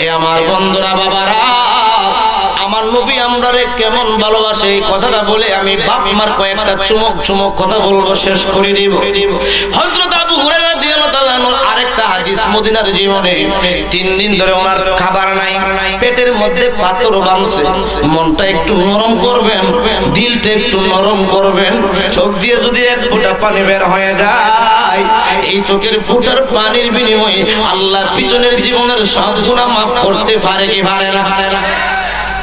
এ আমার বন্ধুরা বাবারা, আমার নবী আমরারে কেমন ভালোবাসে এই কথাটা বলে আমি বাপ মার কয়েকটা চুমক কথা বলবো, শেষ করে দিব। হযরত আবু হুরায়রা রাদিয়াল্লাহু তাআলা আরেকটা হাদিস, মদিনার জীবনে 3 দিন ধরে ওনার খাবার নাই, পেটের মধ্যে পাথর বাঁধছে। মনটা একটু নরম করবেন, দিলটা একটু নরম করবেন। চোখ দিয়ে যদি এক ফোঁটা পানি বের হয়ে যায়, এই চোখের ফোঁটার পানির বিনিময়ে আল্লাহ পিছনের জীবনের সব গুনাহ মাফ করতে পারে কি পারে না?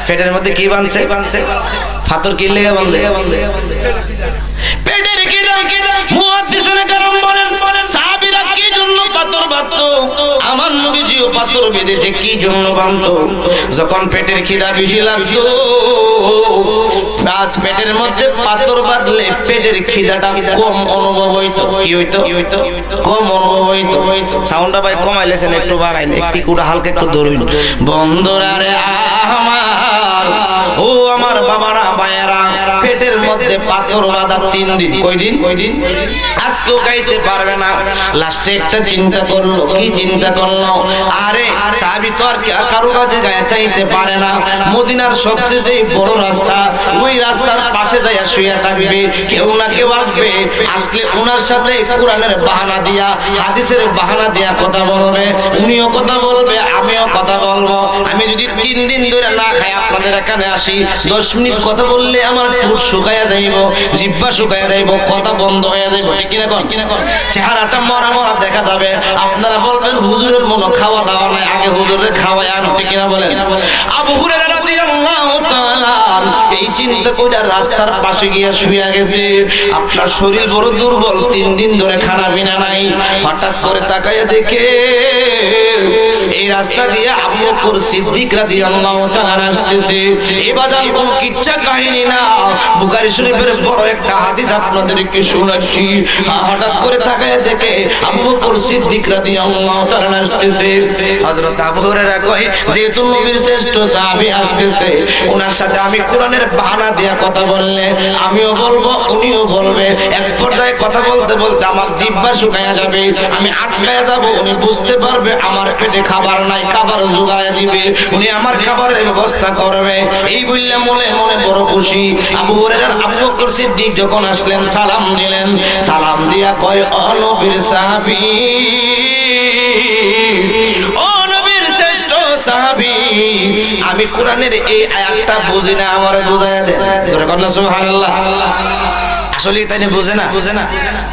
পেটের মধ্যে কি বাঁধছে? পাথর কি লেগে বাঁধলে? পেটের কি মুহাদ্দিসুনে কেরাম বলেন সাহাবীরা কি জন্য পাথর বাঁধতো? আমার নবীজিও পাথর বেঁধেছে কি জন্য বাঁধতো? যখন পেটের খিদা বেশি লাগতো, আজ পেটের মধ্যে পাথর বাঁধলে পেটের খিদাটা কম অনুভব হইতো। কি হইতো? কম অনুভব হইতো। সাউন্ডটা ভাই কমাইলেছেন, একটু বাড়াইন, একটু হালকা একটু ধরুন। বন্ধুরা রে আমার, ও আমার বাবারা ভাইয়েরা, পেটের মধ্যে পাথর বাঁধা 3 দিন। কয় দিন? আজকেও খাইতে পারবে না। লাস্টে একটা চিন্তা করলো। কি চিন্তা করলো? আরে সাহাবী তো আর কারো কাছে গায়ে চাইতে পারে না। মদিনার সবচেয়ে বড় রাস্তা, ওই রাস্তার পাশে যাইয়া শুয়ে থাকবে, কেউ না কেউ আসবে, আসলে ওনার সাথে কোরআনের বাহানা দিয়া, হাদিসের বাহানা দিয়া কথা বলবে। উনিও কথা বলবে, আমিও কথা বলবো। আমি যদি 3 দিন ধরে না খাই আপনাদের এখানে আসি, 10 মিনিট কথা বললে আমার ঠোঁট শুকায়া যাইব, জিহ্বা শুকায়া যাইব, কথা বন্ধ হয়ে যাইব। ঠিক কিনা কোন? চেহারাটা মরা মরা দেখা যাবে। আপনারা বলবেন হুজুরের মনে খাওয়া দাওয়া নাই, আগে হুজুরে খাওয়ায় আনো। ঠিক কিনা বলেন? আবু হুরায়রা রাদিয়াল্লাহু তাআলা এই চিন্তা করে রাস্তার পাশে গিয়ে শুয়ে গেছে। আপনার শরীর বড় দুর্বল, 3 দিন ধরে খানা পিনা নাই। হঠাৎ করে তাকায়া দেখে এই রাস্তা দিয়ে আবু বকর সিদ্দিক রাদিয়াল্লাহু তাআলা আসতেছে। এই বাজান কোন কিচ্ছা কাহিনী না, বুখারী শরীফের বড় একটা হাদিস আপনাদেরকে শোনাচ্ছি। হঠাৎ করে তাকায়া দেখে আবু বকর সিদ্দিক রাদিয়াল্লাহু তাআলা আসতেছে। হযরত আবু হুরায়রা কয়, যেহেতু নবীর শ্রেষ্ঠ সাহাবী আসতেছে, ওনার সাথে আমি কোরআনের বাহানা দিয়া কথা বললে আমিও বলবো, উনিও বলবে। এক পর্যায়ে কথা বলতে বলতে আমার জিহ্বা শুকায়া যাবে, আমি আটকায়া যাব। উনি বুঝতে পারবে আমার পেটে খাবার নাই, খাবার জোগায়া দিবে, উনি আমার খাবারের ব্যবস্থা করবে। এই বললে মনে মনে বড় খুশি। আবু হুরায়রা আবু বকর সিদ্দিক যখন আসলেন, সালাম দিলেন। সালাম দিয়া কয়, ও নবীর সাহাবী, ও নবীর শ্রেষ্ঠ সাহাবী, আমি কোরআনের এই আয়াতটা বুঝি না, আমারে বুঝায়া দেন। জোরে বলেন সুবহানাল্লাহ। আসলে তাই বুঝে না,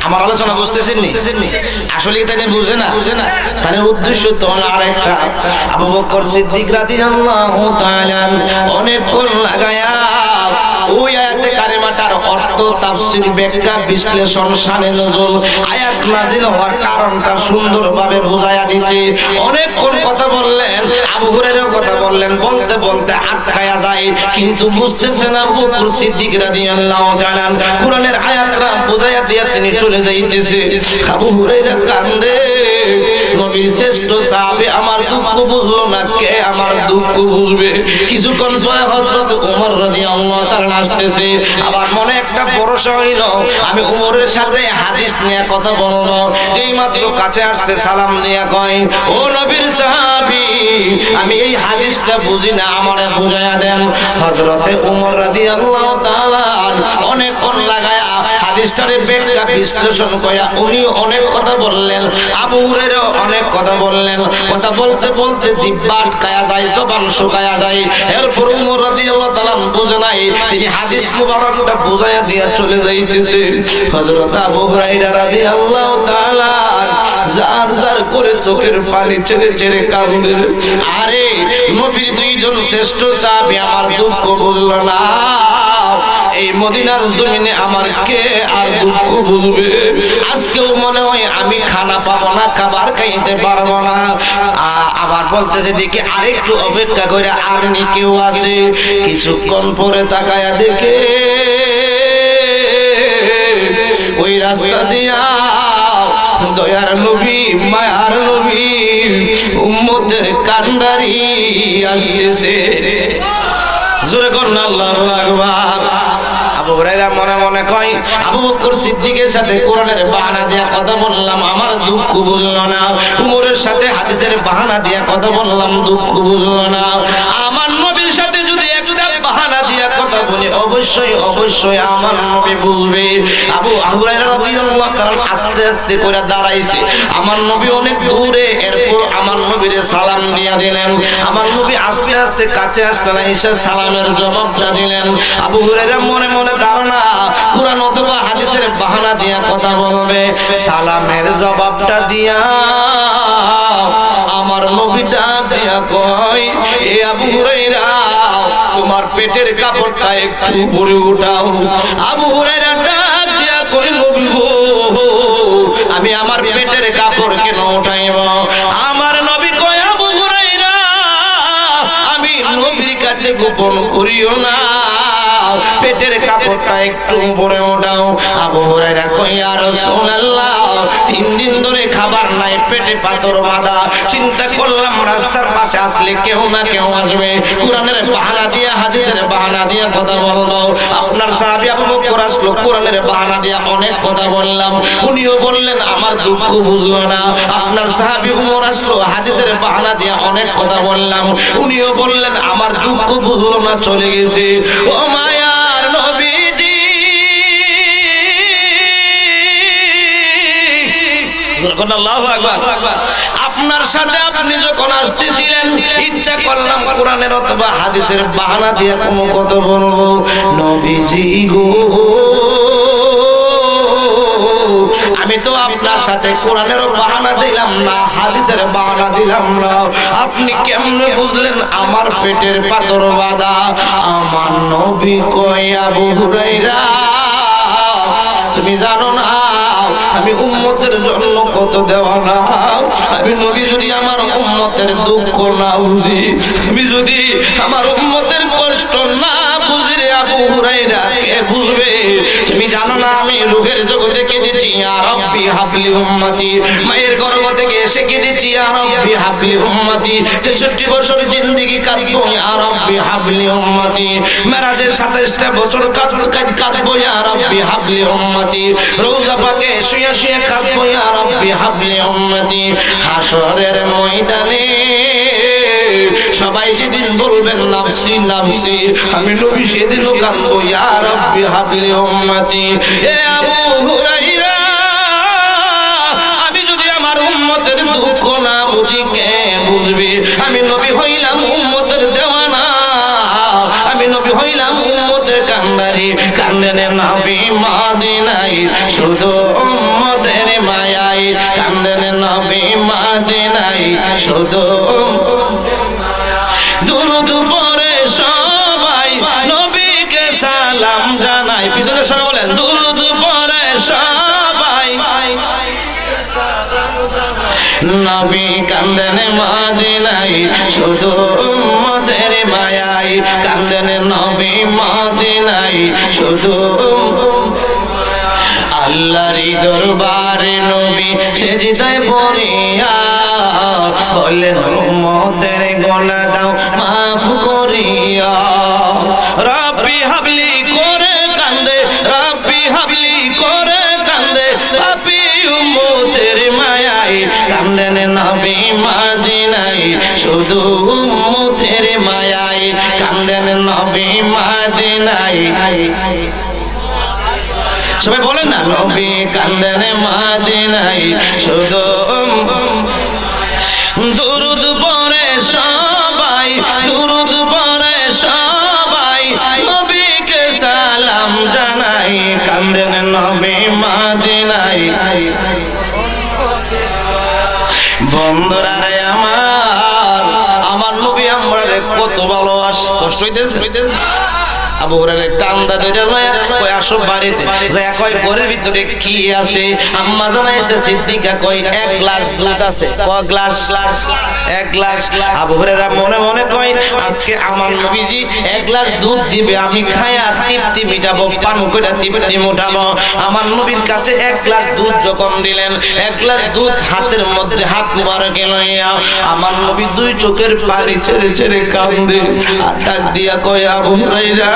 আমার আলোচনা বুঝতেছেন নি? আসলে তাই বুঝে না, তাহলে উদ্দেশ্য তো আরেকটা। আবু বকর সিদ্দিক রাদিয়াল্লাহু তাআলা অনেকক্ষণ লাগায়া ওই আয়াতে কারিমাটার অর্থ, তাফসীর, ব্যাখ্যা, বিশ্লেষণ, শানে নজুল, আয়াত নাযিল হওয়ার কারণটা সুন্দরভাবে বুঝায়া দিতে অনেকক্ষণ কথা বললেন। আবু হুরায়রা কথা বললেন, বলতে বলতে আটকায়া যায়, কিন্তু বুঝতেছেন আবু বকর সিদ্দিক রাদিয়াল্লাহু তাআলা কোরআনের আয়াতটা বুঝায়া দিয়া তিনি চলে যাইতেছে। আবু হুরায়রা কান্দে, নবীর শ্রেষ্ঠ সাহাবী আমার দুঃখ বুঝলো না, কে আমার দুঃখ বুঝবে? কিছুক্ষণ পরে হযরত ওমর রাদিয়াল্লাহু তাআলা আসতেছে। আবার মনে একটা ভরসা হইল, আমি ওমরের সাথে হাদিস নিয়ে কথা বলবো। যেই মাত্র কাছে আসছে, সালাম দিয়া কয়, ও নবীর সাহাবী, আমি এই হাদিসটা বুঝি না, আমারে বুঝায়া দেন। হযরতে ওমর রাদিয়াল্লাহু তাআলা অনেকক্ষণ লাগায়া হাদিসটারে ব্যাখ্যা বিশ্লেষণ কইয়া উনি অনেক কথা বললেন, আবু হুরায়রা অনেক কথা বললেন। কথা বলতে বলতে জিহ্বা আটকায়া যায়, জবান শুকায়া যায়। এরপর ওমর রাদিয়াল্লাহু তাআলা বুঝে নাই, তিনি হাদিস মুবারকটা বুঝায়া দিয়া চলে যাইতেছে। হযরত আবু হুরায়রা রাদিয়াল্লাহু তাআলা জার জার করে চোখের পানি ছেড়ে ছেড়ে কাঁদলেন। আরে নবীর 2 জন শ্রেষ্ঠ সাহাবী আমার দুঃখ বুঝলো না, এই মদিনার জমিনে আমার কে আর দুঃখ বুঝবে? আজকেও মনে হয় আমি খানা পাবো না, খাবার খাইতে পারবো না। আবার বলতেছে দেখি আরেকটু অপেক্ষা করে আর নি কেউ আসে। কিছুক্ষণ পরে তাকায়া দেখে ওই রাস্তা দিয়া দয়ার নবী, মায়ার নবী, উম্মতের কান্ডারি আসতেছে। জোরে করুন আল্লাহু আকবার। আবু আবু হুরায়রা মনে মনে কয় আবু বকর সিদ্দিকের সাথে কোরআনের বাহানা দিয়া কথা বললাম, আমার দুঃখ বুঝলো না। উমরের সাথে হাদিসের বাহানা দিয়া কথা বললাম, দুঃখ বুঝলো না। আমার নবীর সাথে যদি একটা বাহানা দিয়া কথা বলি, অবশ্যই অবশ্যই আমার নবী বুঝবে। আবু হুরায়রা রাদিয়াল্লাহু তাআলা আস্তে আস্তে করে দাঁড়াইছে। আমার নবী অনেক দূরে, এরপর আমার নবীর সালাম দিয়া দিলেন। আমার নবী আস্তে আস্তে কাছে আসলেন, এসে সালামের জবাবটা দিলেন। আবু হুরায়রা মনে মনে ধারণা কুরআন অথবা হাদিসের বাহানা দিয়া কথা বলবে, সালামের জবাবটা দিয়া আমার নবী ডাক দিয়া কয়, এ আবু হুরায়রা তোমার পেটের কাপড়টা একটু উপরে উঠাও। আবু হুরায়রা ডাক দিয়া কয়, নবী গো, আমি আমার পেটের কাপড় কেন উঠাইব? আমার নবী কয়, আবু হুরায়রা আমি নবীর কাছে গোপন করিও না, পেটের কাপড়টা একটু উপরে ওঠাও। আবু হুরায়রা কয়, ইয়া রাসূলুল্লাহ 3 দিন ধরে খাবার নাই, পেটে পাথর বাঁধা, চিন্তা করলাম রাস্তার পাশে আসলে কেউ না কেউ আসবে, কোরআনের বাহানা দিয়া হাদিসের বাহানা দিয়া কথা বলবো। আপনার সাহাবী আবু বকর আসলো, কোরআনের বাহানা দিয়া অনেক কথা বললাম, উনিও বললেন আমার দুঃখ বুঝলো না। আপনার সাহাবী উমর আসলো, হাদিসের বাহানা দিয়া অনেক কথা বললাম, উনিও বললেন আমার দুঃখ বুঝলো না, চলে গেছে। ও মায়ার নবীজি, আল্লাহু আকবার। আপনার সাথে আপনি যখন আসতেছিলেন, ইচ্ছা করলাম কোরআনের অথবা হাদিসের বাহানা দিয়ে কোনো কথা বলবো। নবীজি গো, আমি তো আপনার সাথে কোরআনের বাহানা দিলাম না, হাদিসের বাহানা দিলাম না, আপনি কেমনে বুঝলেন আমার পেটের পাথর বাঁধা? আমার নবী কয়, আবু হুরায়রা তুমি জানো না আমি উম্মতের জন্য কত দেওয়ানা। আমি নবী যদি আমার উম্মতের দুঃখ না বুঝি, আমি যদি আমার উম্মতের কষ্ট না বুঝি, রে আবু হুরায়রা কে বুঝবে? তুমি জানো না আমি রূহের জগতে কেঁদেছি, ইয়া রাব্বি হাবলি উম্মতি, মায়ের গর্ভ থেকে এসে কেঁদেছি, ইয়া রাব্বি হাবলি উম্মতি, 63 বছর জিন্দেগি কাঁদবো, ইয়া রাব্বি হাবলি উম্মতি, মেরাজের 27টা বছর কাঁদবো, ইয়া রাব্বি হাবলি উম্মতি, রওজা পাকে শুয়ে শুয়ে কাঁদবো, ইয়া রাব্বি হাবলি উম্মতি, হাসরের ময়দানে সবাই সেদিন বলবেন নাফসি নাফসি, আমি নবী সেদিনও কাঁদবো, ইয়া রাব্বি হাবলি উম্মতি। এ আবু হুরায়রা আমি যদি আমার উম্মতের দুঃখ না বুঝি, কে বুঝবে? আমি নবী হইলাম উম্মতের দেওয়ানা, আমি নবী হইলাম উম্মতের কান্ডারি, কান্দেনে নবী মদিনায় শুধু উম্মতের মায়ায়, কান্দেনে নবী মদিনায় শুধু দুরূদ পড়ে সবাই নবীকে সালাম জানাই, পিছনে সবাই বলেন দুরূদ পড়ে সবাই নবী, কান্দেন মদিনায় শুধু উম্মতের মায়ায়, কান্দেন নবী মদিনায় শুধু। আল্লাহর দরবারে নবী সেজদায় পড়িয়া বলেন উম্মতের গুনাহ দাও মাফ করিয়া, রাব্বি হাবলি করে কান্দে, রাব্বি হাবলি করে কান্দে, পাপী উম্মতের মায়ায়, কান্দেন নবী মদিনায় শুধু উম্মতের মায়ায়, কান্দেন নবী মদিনায়। সবাই বলেন না, নবী কান্দেন মদিনায় শুধু দুরূদ পড়ে সবাই, দুরূদ পড়ে সবাই নবীকে সালাম জানাই, কান্দেন নবী মদিনায়। বন্ধুরা রে আমার নবী আমরারে কত ভালোবাসে, কষ্ট হইতেছে। আবু হুরায়রা টান্দা ধরে লয়া কই আসো বাড়িতে, যায় কই ঘরের ভিতরে কি আছে? আম্মা জানা এসে সিদ্দিকা কই 1 গ্লাস দুধ আছে। কয় গ্লাস? 1 গ্লাস। আবু হুরায়রা মনে মনে কই আজকে আমার নবীজি 1 গ্লাস দুধ দিবে, আমি খায়া তৃপ্তি মিটাবো, পান কইরা তৃপ্তি মিটাবো। আমার নবীর কাছে 1 গ্লাস দুধ যখন দিলেন, 1 গ্লাস দুধ হাতের মধ্যে হাত মুবারকে লইয়া আমার নবী 2 চোখের পানি ছেড়ে ছেড়ে কান্দে, আর ডাক দিয়া কয় আবু হুরায়রা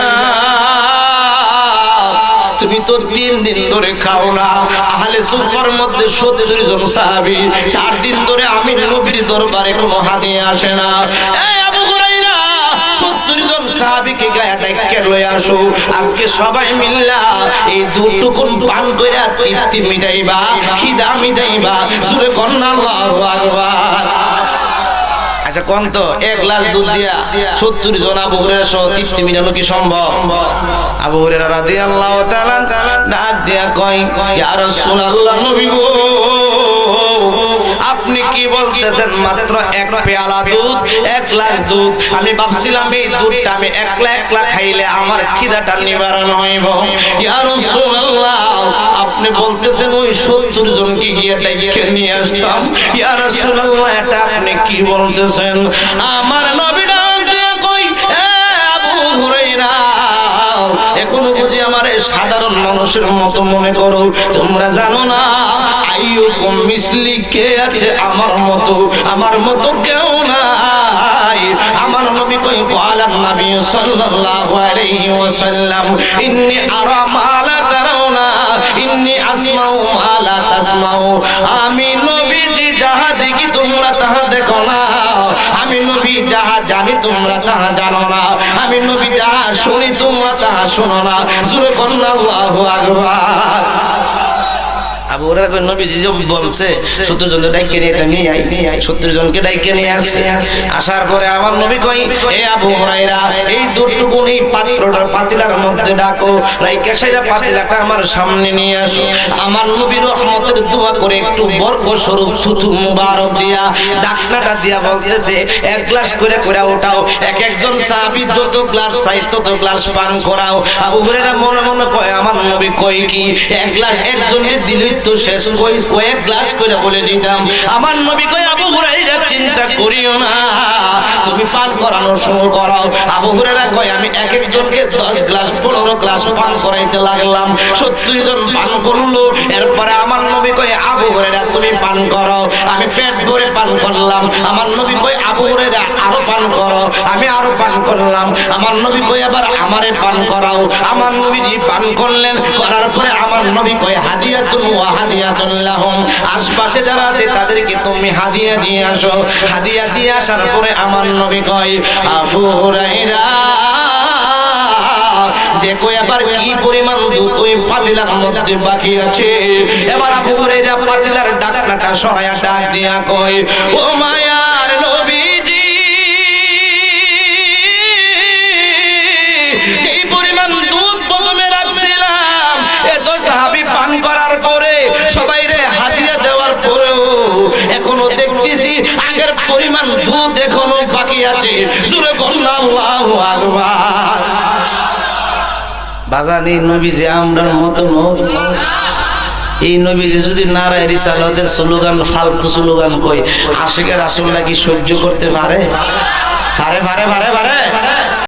তো 3 দিন ধরে খাও না। আহলে সুফার মধ্যে 70 জন সাহাবী 4 দিন ধরে আমি নবীর দরবারে কোনো হাদিয়া আসে না। এই আবু হুরায়রা 70 জন সাহাবীকে গায়া ডাইক্কা লয়ে আসো, আজকে সবাই মিল্লা এই দুটুকুন পান কইরা তৃপ্তি মিটাইবা, খিদা মিটাইবা। জোরে কন্না আল্লাহু আকবার। আচ্ছা কোন তো 1 গ্লাস দুধ দিয়া 70 জন আবু হুরায়রা সহ তৃপ্তি মিটানো কি সম্ভব? আবু হুরায়রা রাদিয়াল্লাহু তাআলা ডাক দিয়া কয়, ইয়া রাসূলুল্লাহ, নবী গো, আপনি কি বলতেছেন? মাত্র 1 পেয়ালা দুধ, 1 গ্লাস দুধ। আমি ভাবছিলাম এই দুধটা আমি একলা একলা খাইলে আমার খিদাটা নিবারণ হইব। ইয়া রাসূলুল্লাহ, আপনি বলতেছেন ওই 70 জনকে গিয়ে ডাইকে নিয়ে আসতাম। ইয়া রাসূলুল্লাহ, এটা আপনি কি বলতেছেন? আমার নবী ডাক দিয়ে কই, এ আবু হুরায়রা, এখনো বুঝি আমারে সাধারণ মানুষের মতো মনে করো? তোমরা জানো না আইয়ুকুম মিসলি, কে আছে আমার মতো? আমার মতো কেউ নাই। আমার নবী কই, ক্বালান নবী সাল্লাল্লাহু আলাইহি ওয়াসাল্লাম, ইন্নী আরা মা লা তারাউনা, ইন্নী আসমাউ মা লা তাসমাউ। আমি নবীজি যাহা দেখি তোমরা তাহা দেখো না, আমি নবী যাহা জানি তোমরা তাহা জানো না, আমি নবী যাহা শুনি তোমরা তাহা শোনো না। জোরে কন্না আল্লাহু আকবার। আবু হুরায়রা কই, নবীজি যে বলছে 70 জনকে ডাইকে নিয়ে তুমি 70 জনকে ডাইকে নিয়ে আসছে। আসার পরে আমার নবী কই, এ আবু হুরায়রা, এই দুটুকু এই পাত্রটার পাতিলার মধ্যে ডাকো, রাইকা সেটা পাতিলাটা আমার সামনে নিয়ে আসো। আমার নবী রহমতের দোয়া করে একটু বরকত স্বরূপ সুতু মুবারক দিয়া ডাকনাটা দিয়া বলতেছে, 1 গ্লাস করে করে ওঠাও, এক একজন সাহাবী যত গ্লাস চাই তত গ্লাস পান করাও। আবু হুরায়রা মনে মনে কয়, আমার নবী কই কি 1 গ্লাস একজনের দিলে তো শেষ, কয়েক গ্লাস করে বলে দিতাম। আমার নবী কই, আবু হুরায়রা চিন্তা করিও না, তুমি পান করানো শুরু করাও। আবু হুরায়রা কয়, আমি এক একজনকে 10 গ্লাস 15 গ্লাস পান করাইতে লাগলাম। 70 জন পান করলো। এরপরে আমার নবী কয়, আবু হুরায়রা তুমি পান করো। আমি পেট ভরে পান করলাম। আমার নবী কয়, আবু হুরায়রা আরো পান করো। আমি আরো পান করলাম। আমার নবী কয়, আবার আমারে পান করাও। আমার নবীজি পান করলেন। করার পরে আমার নবী কয়, হাদিয়াতুন ওয়া হাদিয়াতুন লাহুম, আশপাশে যারা আছে তাদেরকে তুমি হাদিয়া দিয়ে আসো। হাদিয়া দিয়ে আসার পরে আমার নবী কয়, আবু হুরায়রা দেখো এবার কি পরিমাণ দুধ ওই পাতিলার মধ্যে বাকি আছে। এবার আবু হুরায়রা পাতিলার ঢাকনাটা সরায়া ডাক দিয়া কয়, ও মায়ার নবীজি, এই পরিমাণ দুধ প্রথমে রাখছিলাম, এত সাহাবী পান করার পরে সবাইরে হাদিয়া দেওয়ার পরেও এখনো দেখতেছি আগের পরিমাণ দুধ এখনো বাকি আছে। জোরে বলুন আল্লাহু আকবার। বাজানি নবী যে আমরার মতো নবী, এই নবীরে যদি নারায় রিসালাতের স্লোগান, ফালতু স্লোগান কই, আশিকের রাসূলুল্লাহ কি সহ্য করতে পারে? পারে পারে পারে পারে